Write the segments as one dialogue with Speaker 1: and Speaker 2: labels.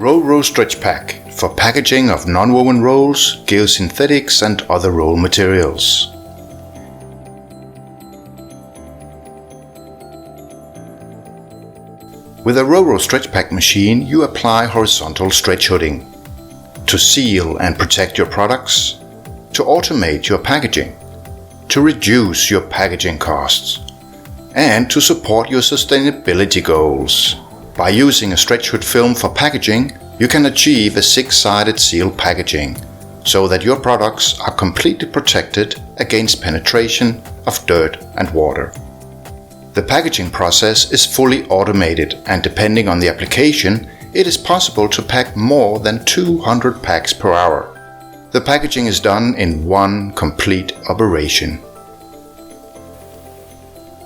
Speaker 1: RoRo StretchPack for packaging of nonwoven rolls, geosynthetics and other roll materials. With a RoRo StretchPack machine, you apply horizontal stretch hooding to seal and protect your products, to automate your packaging, to reduce your packaging costs, and to support your sustainability goals. By using a stretch hood film for packaging, you can achieve a 6-sided seal packaging so that your products are completely protected against penetration of dirt and water. The packaging process is fully automated, and depending on the application, it is possible to pack more than 200 packs per hour. The packaging is done in one complete operation.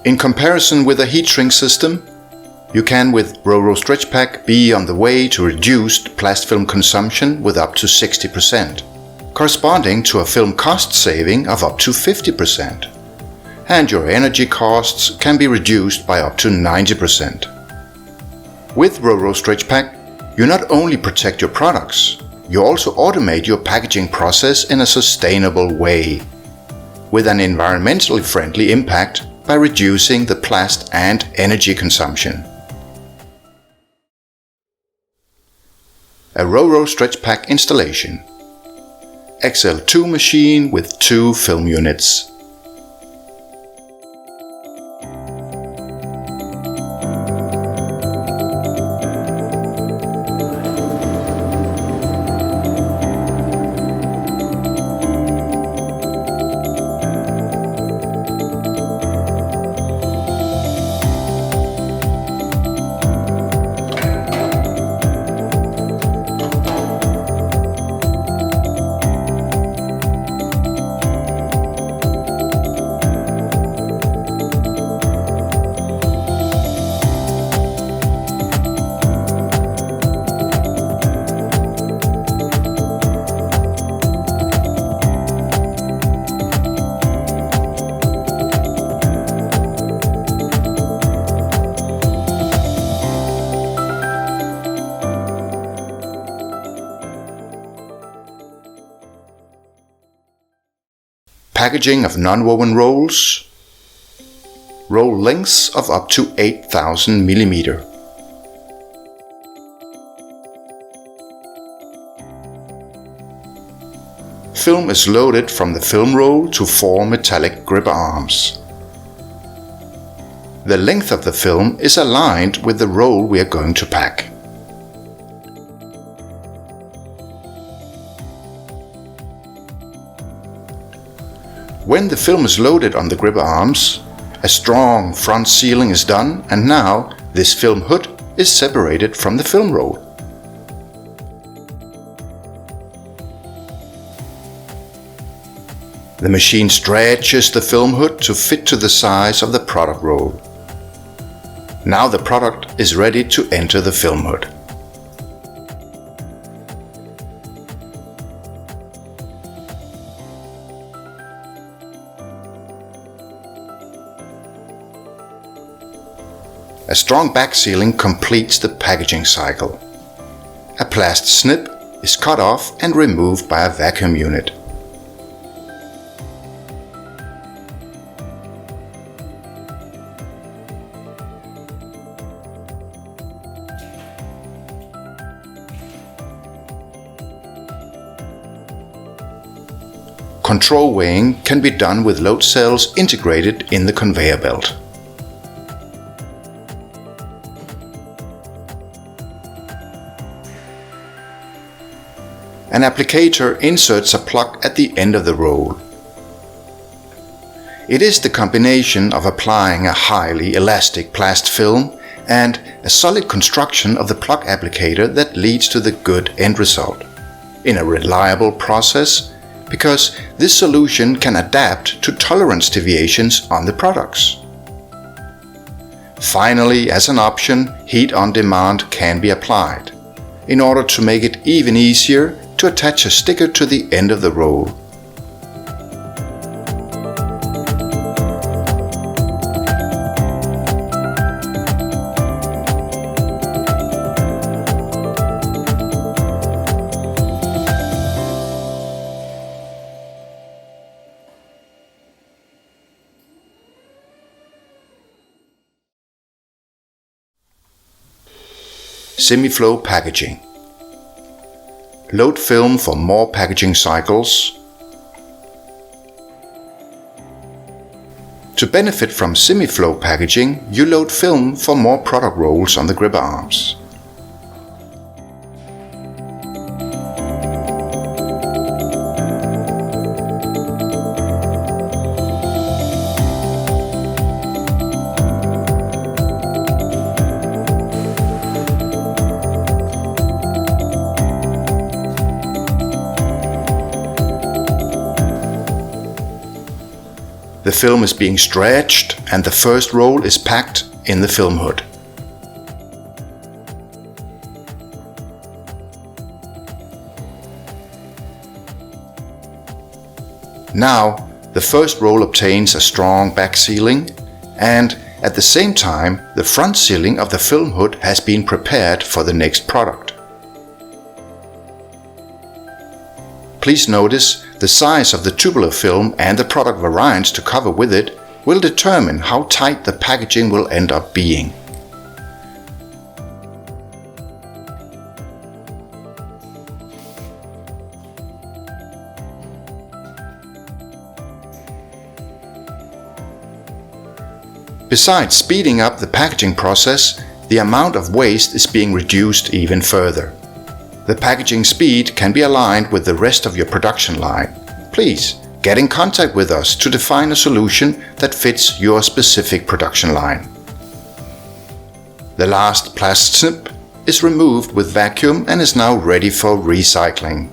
Speaker 1: In comparison with a heat shrink system, you can with RoRo StretchPack be on the way to reduced plastfilm consumption with up to 60%, corresponding to a film cost saving of up to 50%. And your energy costs can be reduced by up to 90%. With RoRo StretchPack, you not only protect your products, you also automate your packaging process in a sustainable way, with an environmentally friendly impact by reducing the plast and energy consumption. A RoRo StretchPack installation. XL2 machine with 2 film units. Packaging of nonwoven rolls. Roll lengths of up to 8,000 mm. Film is loaded from the film roll to 4 metallic gripper arms. The length of the film is aligned with the roll we are going to pack. When the film is loaded on the gripper arms, a strong front sealing is done, and now this film hood is separated from the film roll. The machine stretches the film hood to fit to the size of the product roll. Now the product is ready to enter the film hood. A strong back sealing completes the packaging cycle. A plast snip is cut off and removed by a vacuum unit. Control weighing can be done with load cells integrated in the conveyor belt. An applicator inserts a plug at the end of the roll. It is the combination of applying a highly elastic plast film and a solid construction of the plug applicator that leads to the good end result, in a reliable process, because this solution can adapt to tolerance deviations on the products. Finally, as an option, heat on demand can be applied, in order to make it even easier to attach a sticker to the end of the roll. semi-flow packaging. Load film for more packaging cycles. To benefit from semi-flow packaging, you load film for more product rolls on the gripper arms. The film is being stretched and the first roll is packed in the film hood. Now, the first roll obtains a strong back sealing, and at the same time the front sealing of the film hood has been prepared for the next product. Please notice the size of the tubular film and the product variants to cover with it will determine how tight the packaging will end up being. Besides speeding up the packaging process, the amount of waste is being reduced even further. The packaging speed can be aligned with the rest of your production line. Please get in contact with us to define a solution that fits your specific production line. The last plastic snip is removed with vacuum and is now ready for recycling.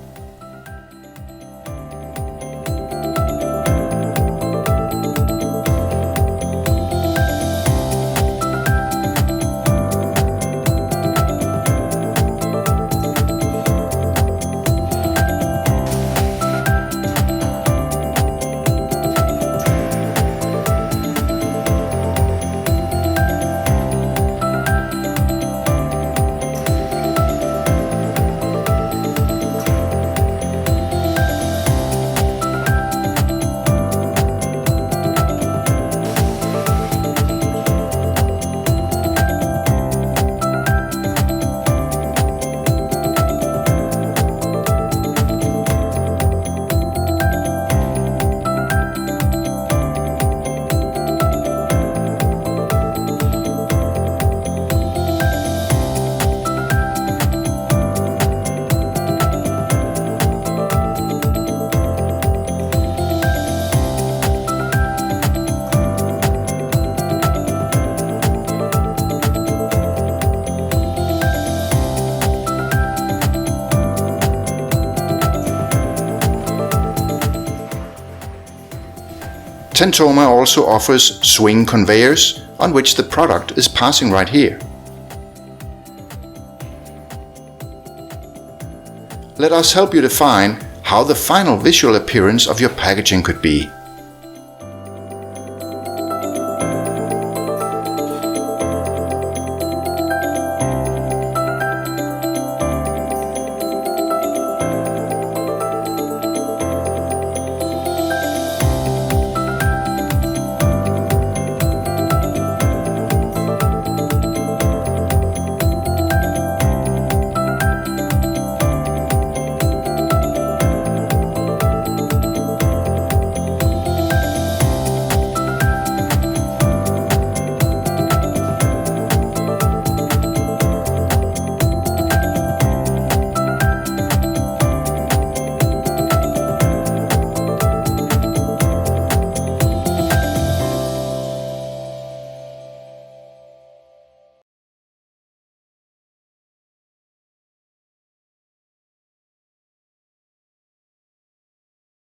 Speaker 1: Tentoma also offers swing conveyors on which the product is passing right here. Let us help you define how the final visual appearance of your packaging could be.